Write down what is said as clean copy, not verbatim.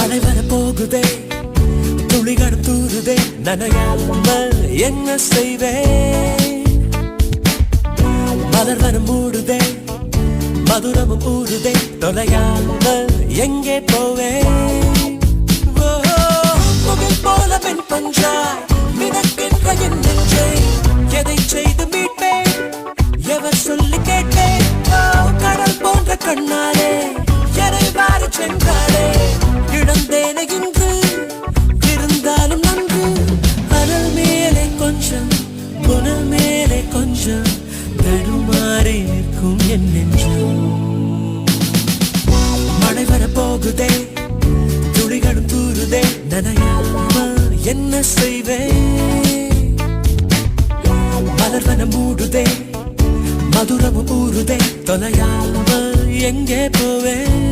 மழை வர போகுதே, துளிகள் தூருதே, நனையாமல் என்ன செய்வேன்? மலர் வனம் மூடுதே, மதுரமும் ஊறுதே, தொலையாமல் எங்கே போவேன்? முகில் போல பெண் பஞ்சாய் மிதக்கின்ற என் நெஞ்சை எதை செய்து மீட்பேன்? எவர் சொல்லி கேட்பேன்? கடல் போன்ற கண்ணாலே எதை வாரி சென்றாலே இழந்தேன இன்று இருந்தாலும் நன்று. அனல் மேலே கொஞ்சம் புனல் மேலே கொஞ்சம் தடுமாறி நிற்கும் என் நெஞ்சம். மழை வர போகுதே, துளிகளும் தூருதே, நனையாமல் என்ன செய்வேன்? மலர் வனம் மூடுதே, மதுரமும் ஊறுதே, தொலையாமல் எங்கே போவேன்?